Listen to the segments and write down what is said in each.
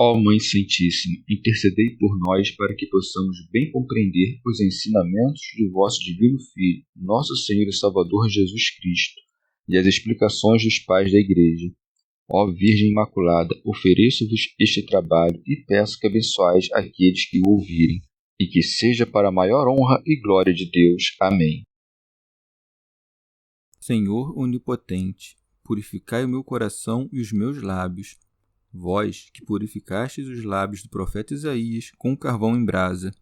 Ó Mãe Santíssima, intercedei por nós para que possamos bem compreender os ensinamentos de vosso Divino Filho, nosso Senhor e Salvador Jesus Cristo, e as explicações dos pais da Igreja. Ó Virgem Imaculada, ofereço-vos este trabalho e peço que abençoais aqueles que o ouvirem, e que seja para a maior honra e glória de Deus. Amém. Senhor onipotente, purificai o meu coração e os meus lábios. Vós, que purificastes os lábios do profeta Isaías com carvão em brasa,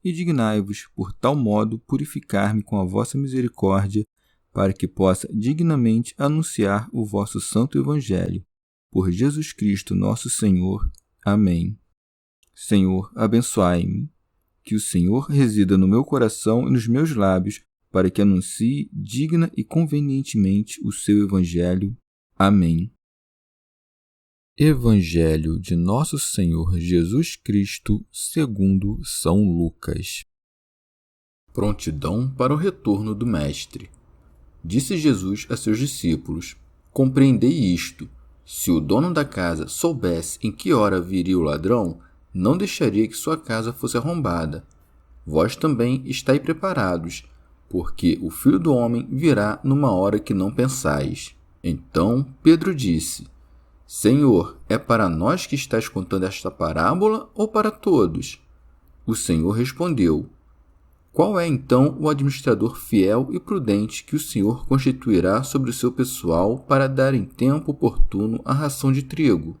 e dignai-vos, por tal modo, purificar-me com a vossa misericórdia, para que possa dignamente anunciar o vosso santo Evangelho. Por Jesus Cristo nosso Senhor. Amém. Senhor, abençoai-me. Que o Senhor resida no meu coração e nos meus lábios, para que anuncie digna e convenientemente o seu Evangelho. Amém. Evangelho de Nosso Senhor Jesus Cristo segundo São Lucas. Prontidão para o retorno do Mestre. Disse Jesus a seus discípulos: Compreendei isto. Se o dono da casa soubesse em que hora viria o ladrão, não deixaria que sua casa fosse arrombada. Vós também estai preparados, porque o Filho do Homem virá numa hora que não pensais. Então Pedro disse: Senhor, é para nós que estás contando esta parábola ou para todos? O Senhor respondeu: Qual é então o administrador fiel e prudente que o Senhor constituirá sobre o seu pessoal para dar em tempo oportuno a ração de trigo?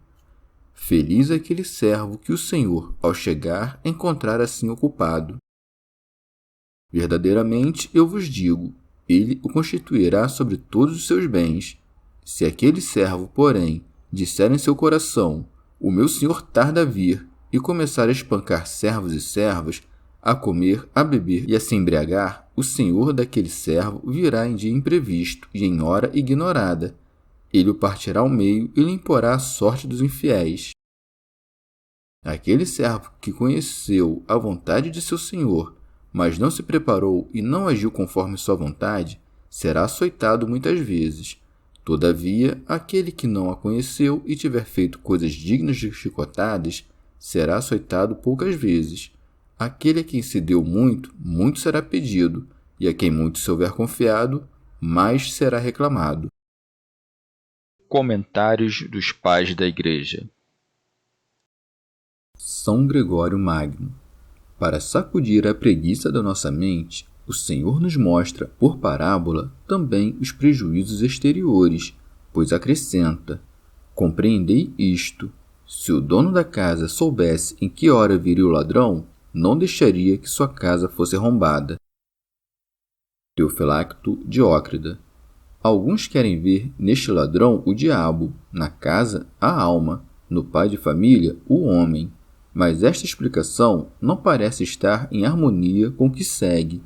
Feliz é aquele servo que o Senhor, ao chegar, encontrar assim ocupado. Verdadeiramente eu vos digo, ele o constituirá sobre todos os seus bens. Se aquele servo, porém, disser em seu coração: O meu senhor tarda a vir, e começar a espancar servos e servas, a comer, a beber e a se embriagar, o senhor daquele servo virá em dia imprevisto e em hora ignorada. Ele o partirá ao meio e lhe imporá a sorte dos infiéis. Aquele servo que conheceu a vontade de seu senhor, mas não se preparou e não agiu conforme sua vontade, será açoitado muitas vezes. Todavia, aquele que não a conheceu e tiver feito coisas dignas de chicotadas, será açoitado poucas vezes. Aquele a quem se deu muito, muito será pedido, e a quem muito se houver confiado, mais será reclamado. Comentários dos Pais da Igreja. São Gregório Magno. Para sacudir a preguiça da nossa mente, o Senhor nos mostra, por parábola, também os prejuízos exteriores, pois acrescenta: Compreendei isto. Se o dono da casa soubesse em que hora viria o ladrão, não deixaria que sua casa fosse arrombada. Teofilacto Diócrida. Alguns querem ver neste ladrão o diabo, na casa a alma, no pai de família o homem. Mas esta explicação não parece estar em harmonia com o que segue,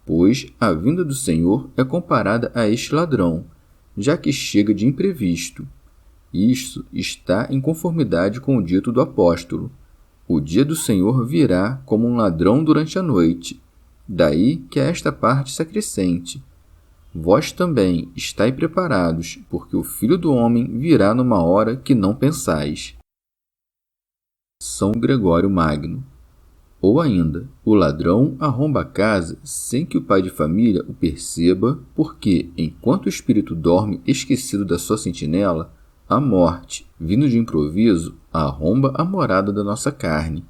pois a vinda do Senhor é comparada a este ladrão, já que chega de imprevisto. Isso está em conformidade com o dito do apóstolo: O dia do Senhor virá como um ladrão durante a noite. Daí que a esta parte se acrescente: Vós também estai preparados, porque o Filho do Homem virá numa hora que não pensais. São Gregório Magno. Ou ainda, o ladrão arromba a casa sem que o pai de família o perceba, porque, enquanto o espírito dorme esquecido da sua sentinela, a morte, vindo de improviso, arromba a morada da nossa carne.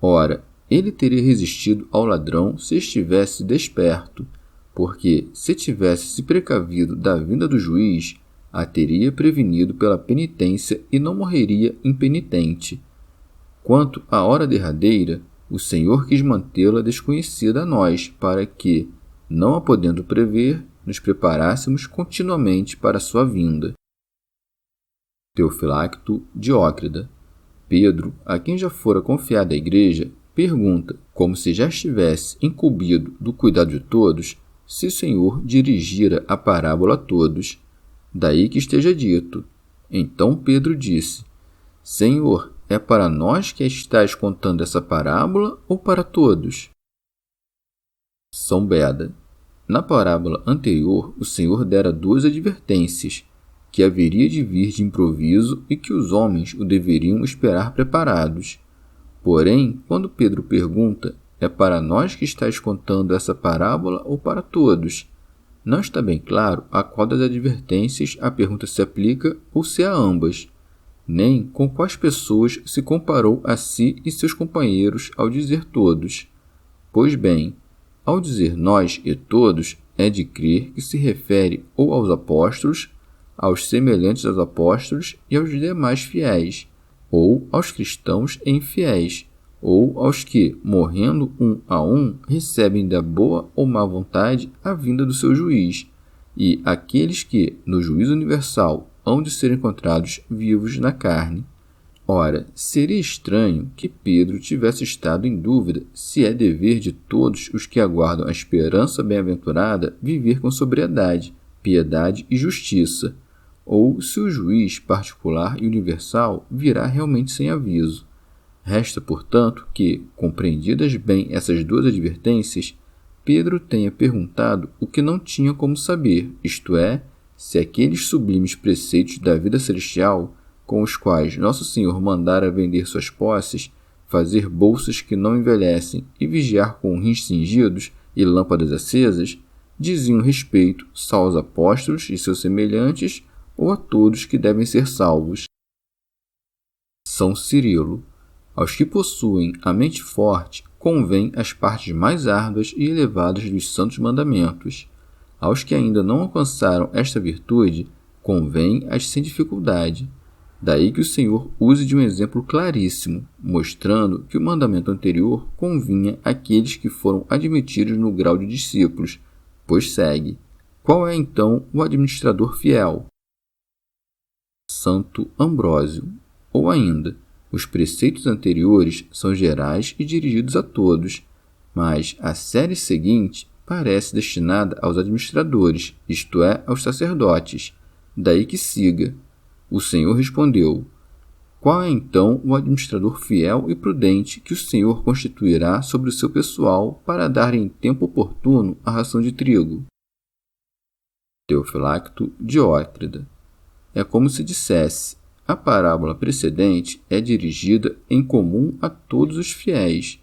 Ora, ele teria resistido ao ladrão se estivesse desperto, porque, se tivesse se precavido da vinda do juiz, a teria prevenido pela penitência e não morreria impenitente. Quanto à hora derradeira, o Senhor quis mantê-la desconhecida a nós, para que, não a podendo prever, nos preparássemos continuamente para a sua vinda. Teofilacto Diócrida. Pedro, a quem já fora confiada a Igreja, pergunta, como se já estivesse incumbido do cuidado de todos, se o Senhor dirigira a parábola a todos. Daí que esteja dito. Então Pedro disse: Senhor, é para nós que estás contando essa parábola ou para todos? São Beda. Na parábola anterior, o Senhor dera duas advertências. que haveria de vir de improviso e que os homens o deveriam esperar preparados. Porém, quando Pedro pergunta: é para nós que estás contando essa parábola ou para todos? Não está bem claro a qual das advertências a pergunta se aplica ou se a ambas, nem com quais pessoas se comparou a si e seus companheiros ao dizer todos. Pois bem, ao dizer nós e todos, é de crer que se refere ou aos apóstolos, aos semelhantes aos apóstolos e aos demais fiéis, ou aos cristãos e infiéis, ou aos que, morrendo um a um, recebem da boa ou má vontade a vinda do seu juiz, e aqueles que, no juízo universal, hão de ser encontrados vivos na carne. Ora, seria estranho que Pedro tivesse estado em dúvida se é dever de todos os que aguardam a esperança bem-aventurada viver com sobriedade, piedade e justiça, ou se o juiz particular e universal virá realmente sem aviso. Resta, portanto, que, compreendidas bem essas duas advertências, Pedro tenha perguntado o que não tinha como saber, isto é, se aqueles sublimes preceitos da vida celestial, com os quais Nosso Senhor mandara vender suas posses, fazer bolsas que não envelhecem e vigiar com rins cingidos e lâmpadas acesas, diziam respeito só aos apóstolos e seus semelhantes ou a todos que devem ser salvos. São Cirilo. Aos que possuem a mente forte, convém as partes mais árduas e elevadas dos santos mandamentos. Aos que ainda não alcançaram esta virtude, convém as sem dificuldade. Daí que o Senhor use de um exemplo claríssimo, mostrando que o mandamento anterior convinha àqueles que foram admitidos no grau de discípulos, pois segue: qual é então o administrador fiel? Santo Ambrósio. Ou ainda, os preceitos anteriores são gerais e dirigidos a todos, mas a série seguinte parece destinada aos administradores, isto é, aos sacerdotes. Daí que siga: o Senhor respondeu: qual é então o administrador fiel e prudente que o Senhor constituirá sobre o seu pessoal para dar em tempo oportuno a ração de trigo? Teofilacto Diótrida. É como se dissesse: a parábola precedente é dirigida em comum a todos os fiéis.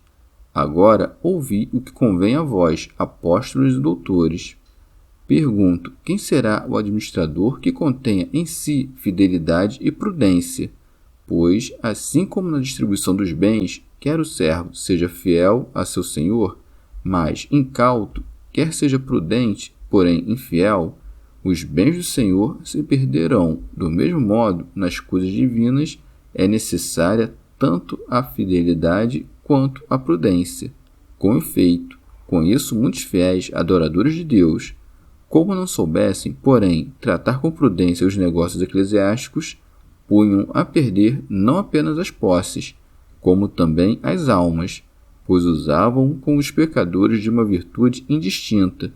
Agora ouvi o que convém a vós, apóstolos e doutores. Pergunto: quem será o administrador que contenha em si fidelidade e prudência? Pois, assim como na distribuição dos bens, quer o servo seja fiel a seu senhor, mas incauto, quer seja prudente, porém infiel, os bens do Senhor se perderão. Do mesmo modo, nas coisas divinas, é necessária tanto a fidelidade quanto a prudência. Com efeito, conheço muitos fiéis adoradores de Deus. Como não soubessem, porém, tratar com prudência os negócios eclesiásticos, punham a perder não apenas as posses, como também as almas, pois usavam com os pecadores de uma virtude indistinta,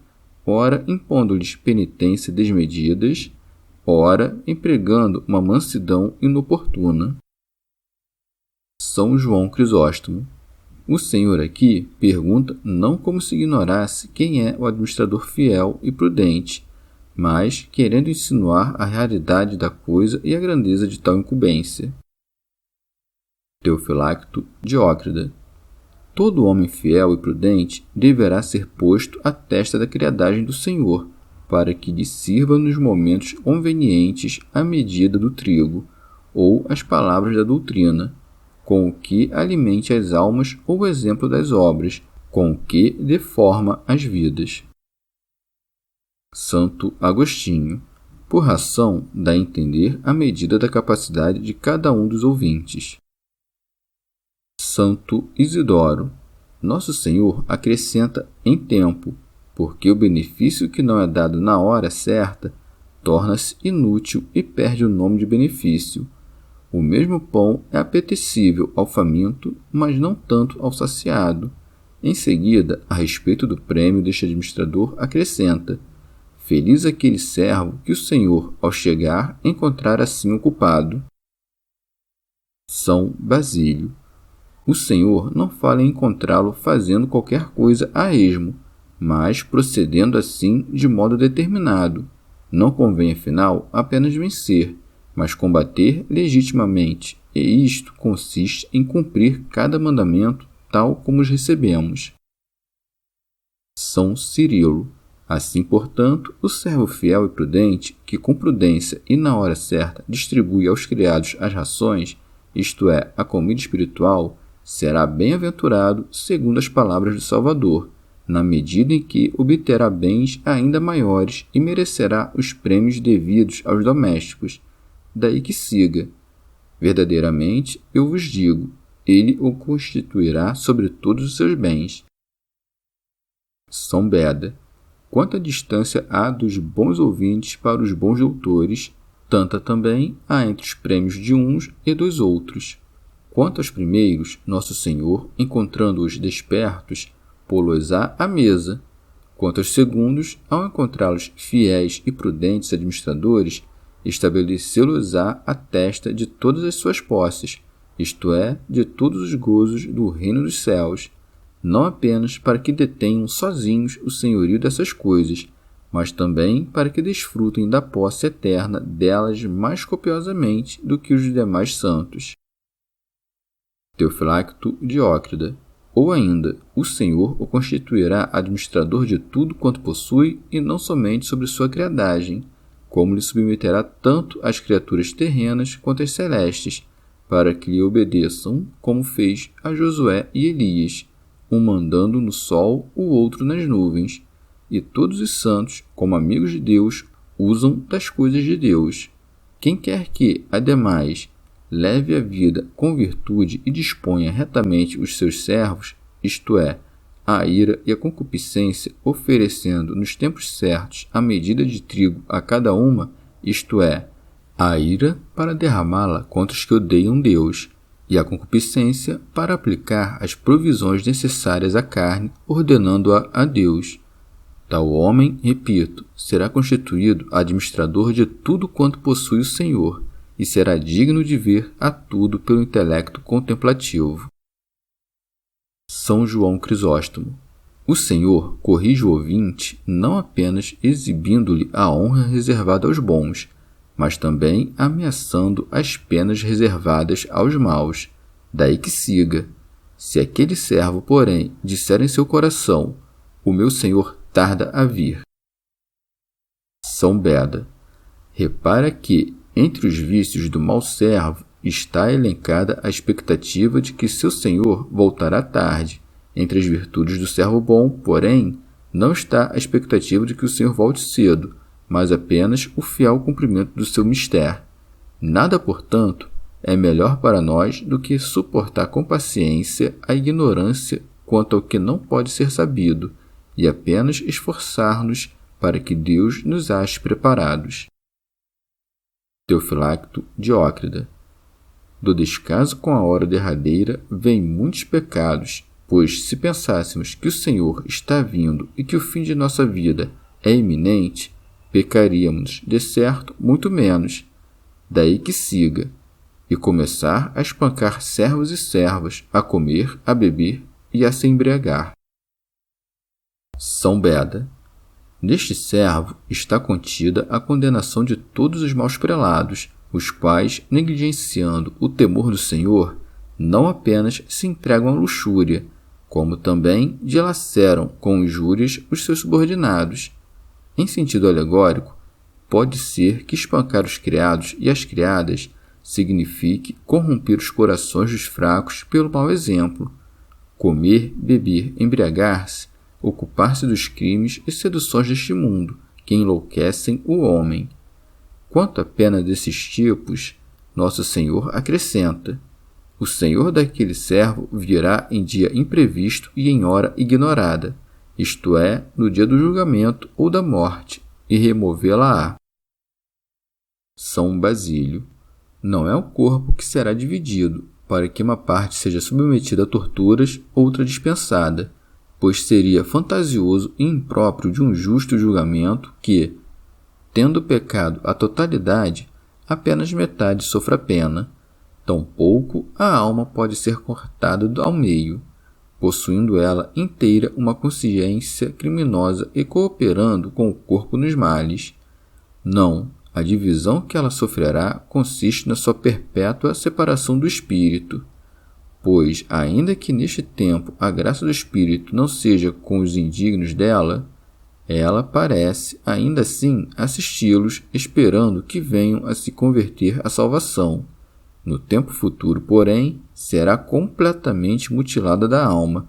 ora impondo-lhes penitência desmedidas, ora empregando uma mansidão inoportuna. São João Crisóstomo. O Senhor aqui pergunta não como se ignorasse quem é o administrador fiel e prudente, mas querendo insinuar a realidade da coisa e a grandeza de tal incumbência. Teofilacto Diócrida. Todo homem fiel e prudente deverá ser posto à testa da criadagem do Senhor, para que lhe sirva nos momentos convenientes a medida do trigo, ou as palavras da doutrina, com o que alimente as almas ou o exemplo das obras, com o que dê forma às vidas. Santo Agostinho. Por ração, dá a entender a medida da capacidade de cada um dos ouvintes. Santo Isidoro. Nosso Senhor acrescenta em tempo, porque o benefício que não é dado na hora certa torna-se inútil e perde o nome de benefício. O mesmo pão é apetecível ao faminto, mas não tanto ao saciado. Em seguida, a respeito do prêmio deste administrador, acrescenta: feliz aquele servo que o Senhor, ao chegar, encontrar assim ocupado. São Basílio. O Senhor não fala em encontrá-lo fazendo qualquer coisa a esmo, mas procedendo assim de modo determinado. Não convém, afinal, apenas vencer, mas combater legitimamente, e isto consiste em cumprir cada mandamento tal como os recebemos. São Cirilo. Assim, portanto, o servo fiel e prudente, que com prudência e na hora certa distribui aos criados as rações, isto é, a comida espiritual, será bem-aventurado segundo as palavras do Salvador, na medida em que obterá bens ainda maiores e merecerá os prêmios devidos aos domésticos. Daí que siga: verdadeiramente, eu vos digo, ele o constituirá sobre todos os seus bens. São Beda. Quanta distância há dos bons ouvintes para os bons doutores, tanta também há entre os prêmios de uns e dos outros. Quanto aos primeiros, nosso Senhor, encontrando-os despertos, pô-los-á à mesa. Quanto aos segundos, ao encontrá-los fiéis e prudentes administradores, estabelecê-los-á à testa de todas as suas posses, isto é, de todos os gozos do reino dos céus, não apenas para que detenham sozinhos o senhorio dessas coisas, mas também para que desfrutem da posse eterna delas mais copiosamente do que os demais santos. Teofilacto Diócrida. Ou ainda, o Senhor o constituirá administrador de tudo quanto possui e não somente sobre sua criadagem, como lhe submeterá tanto as criaturas terrenas quanto as celestes, para que lhe obedeçam, como fez a Josué e Elias, um mandando no sol, o outro nas nuvens, e todos os santos, como amigos de Deus, usam das coisas de Deus. Quem quer que, ademais, leve a vida com virtude e disponha retamente os seus servos, isto é, a ira e a concupiscência, oferecendo nos tempos certos a medida de trigo a cada uma, isto é, a ira para derramá-la contra os que odeiam Deus, e a concupiscência para aplicar as provisões necessárias à carne, ordenando-a a Deus. Tal homem, repito, será constituído administrador de tudo quanto possui o Senhor, e será digno de ver a tudo pelo intelecto contemplativo. São João Crisóstomo. O Senhor corrige o ouvinte não apenas exibindo-lhe a honra reservada aos bons, mas também ameaçando as penas reservadas aos maus. Daí que siga: se aquele servo, porém, disser em seu coração, o meu Senhor tarda a vir. São Beda. Repara que, entre os vícios do mau servo, está elencada a expectativa de que seu senhor voltará tarde. Entre as virtudes do servo bom, porém, não está a expectativa de que o senhor volte cedo, mas apenas o fiel cumprimento do seu mistério. Nada, portanto, é melhor para nós do que suportar com paciência a ignorância quanto ao que não pode ser sabido, e apenas esforçar-nos para que Deus nos ache preparados. Teofilacto Diócrida. Do descaso com a hora derradeira vêm muitos pecados, pois se pensássemos que o Senhor está vindo e que o fim de nossa vida é iminente, pecaríamos, de certo, muito menos. Daí que siga: e começar a espancar servos e servas, a comer, a beber e a se embriagar. São Beda. Neste servo está contida a condenação de todos os maus prelados, os quais, negligenciando o temor do Senhor, não apenas se entregam à luxúria, como também dilaceram com injúrias os seus subordinados. Em sentido alegórico, pode ser que espancar os criados e as criadas signifique corromper os corações dos fracos pelo mau exemplo. Comer, beber, embriagar-se, ocupar-se dos crimes e seduções deste mundo, que enlouquecem o homem. Quanto à pena desses tipos, nosso Senhor acrescenta: o Senhor daquele servo virá em dia imprevisto e em hora ignorada, isto é, no dia do julgamento ou da morte, e removê-la-á. São Basílio. Não é o corpo que será dividido, para que uma parte seja submetida a torturas, outra dispensada, pois seria fantasioso e impróprio de um justo julgamento que, tendo pecado a totalidade, apenas metade sofra pena. Tampouco a alma pode ser cortada ao meio, possuindo ela inteira uma consciência criminosa e cooperando com o corpo nos males. Não, a divisão que ela sofrerá consiste na sua perpétua separação do Espírito. Pois, ainda que neste tempo a graça do Espírito não seja com os indignos dela, ela parece, ainda assim, assisti-los, esperando que venham a se converter à salvação. No tempo futuro, porém, será completamente mutilada da alma.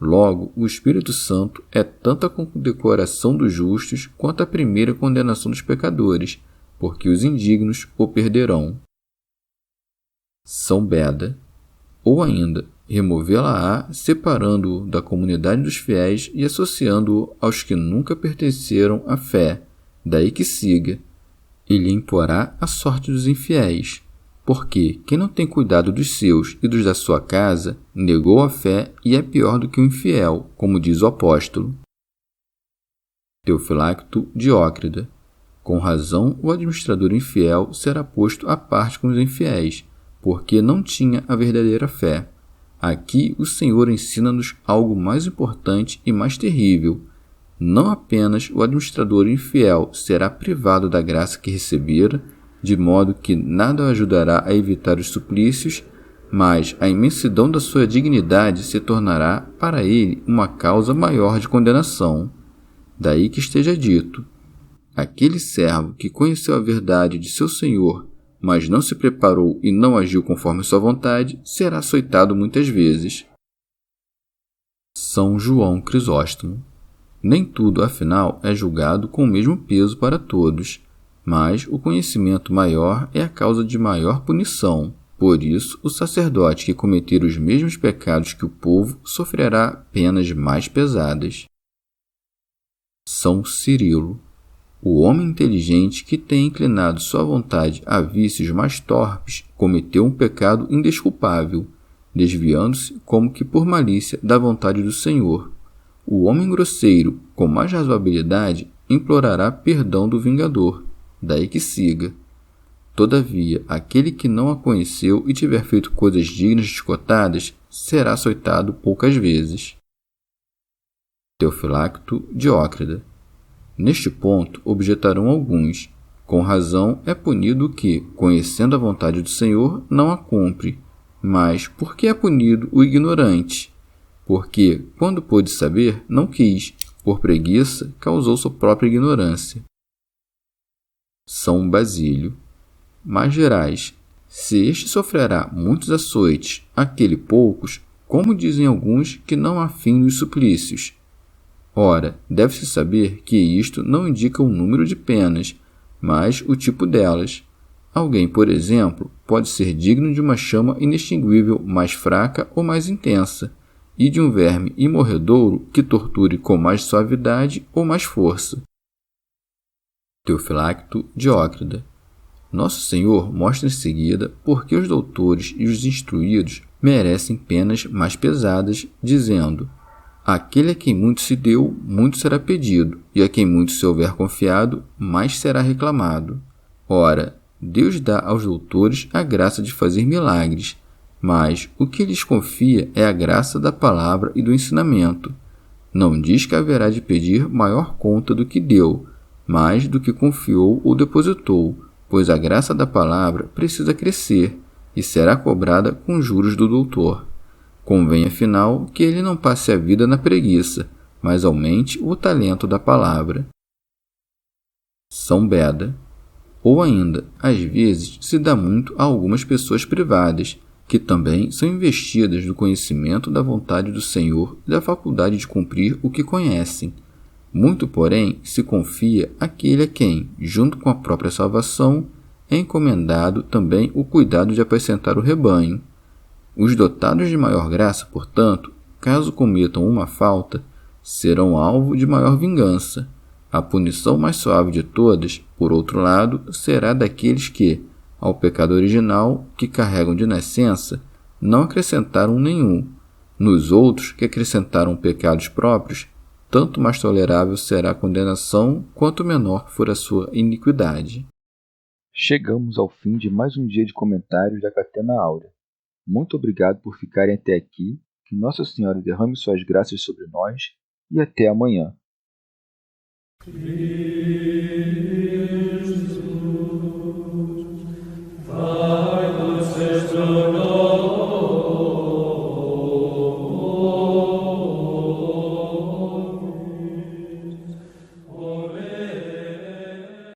Logo, o Espírito Santo é tanto a condecoração dos justos quanto a primeira condenação dos pecadores, porque os indignos o perderão. São Beda. Ou ainda, removê-la-á, separando-o da comunidade dos fiéis e associando-o aos que nunca pertenceram à fé, daí que siga, e lhe imporá a sorte dos infiéis, porque quem não tem cuidado dos seus e dos da sua casa, negou a fé e é pior do que o infiel, como diz o apóstolo. Teofilacto Diócrida. Com razão, o administrador infiel será posto à parte com os infiéis, porque não tinha a verdadeira fé. Aqui o Senhor ensina-nos algo mais importante e mais terrível. Não apenas o administrador infiel será privado da graça que recebera, de modo que nada o ajudará a evitar os suplícios, mas a imensidão da sua dignidade se tornará para ele uma causa maior de condenação. Daí que esteja dito: aquele servo que conheceu a verdade de seu Senhor, mas não se preparou e não agiu conforme sua vontade, será açoitado muitas vezes. São João Crisóstomo. Nem tudo, afinal, é julgado com o mesmo peso para todos, mas o conhecimento maior é a causa de maior punição. Por isso, o sacerdote que cometer os mesmos pecados que o povo sofrerá penas mais pesadas. São Cirilo. O homem inteligente que tem inclinado sua vontade a vícios mais torpes cometeu um pecado indesculpável, desviando-se como que por malícia da vontade do Senhor. O homem grosseiro, com mais razoabilidade, implorará perdão do vingador, daí que siga. Todavia, aquele que não a conheceu e tiver feito coisas dignas de chicotadas, será açoitado poucas vezes. Teofilacto Diócrida. Neste ponto, objetarão alguns. Com razão é punido o que, conhecendo a vontade do Senhor, não a cumpre. Mas por que é punido o ignorante? Porque, quando pôde saber, não quis, por preguiça, causou sua própria ignorância. São Basílio. Mas Gerais, se este sofrerá muitos açoites, aquele poucos, como dizem alguns que não há fim nos suplícios? Ora, deve-se saber que isto não indica o número de penas, mas o tipo delas. Alguém, por exemplo, pode ser digno de uma chama inextinguível mais fraca ou mais intensa, e de um verme imorredouro que torture com mais suavidade ou mais força. Teofilacto Diócrida. Nosso Senhor mostra em seguida por que os doutores e os instruídos merecem penas mais pesadas, dizendo: aquele a quem muito se deu, muito será pedido, e a quem muito se houver confiado, mais será reclamado. Ora, Deus dá aos doutores a graça de fazer milagres, mas o que lhes confia é a graça da palavra e do ensinamento. Não diz que haverá de pedir maior conta do que deu, mais do que confiou ou depositou, pois a graça da palavra precisa crescer e será cobrada com juros do doutor. Convém, afinal, que ele não passe a vida na preguiça, mas aumente o talento da palavra. São Beda. Ou ainda, às vezes, se dá muito a algumas pessoas privadas, que também são investidas do conhecimento da vontade do Senhor e da faculdade de cumprir o que conhecem. Muito, porém, se confia àquele a quem, junto com a própria salvação, é encomendado também o cuidado de apacentar o rebanho. Os dotados de maior graça, portanto, caso cometam uma falta, serão alvo de maior vingança. A punição mais suave de todas, por outro lado, será daqueles que, ao pecado original, que carregam de nascença, não acrescentaram nenhum. Nos outros, que acrescentaram pecados próprios, tanto mais tolerável será a condenação, quanto menor for a sua iniquidade. Chegamos ao fim de mais um dia de comentários da Catena Áurea. Muito obrigado por ficarem até aqui, que Nossa Senhora derrame suas graças sobre nós e até amanhã.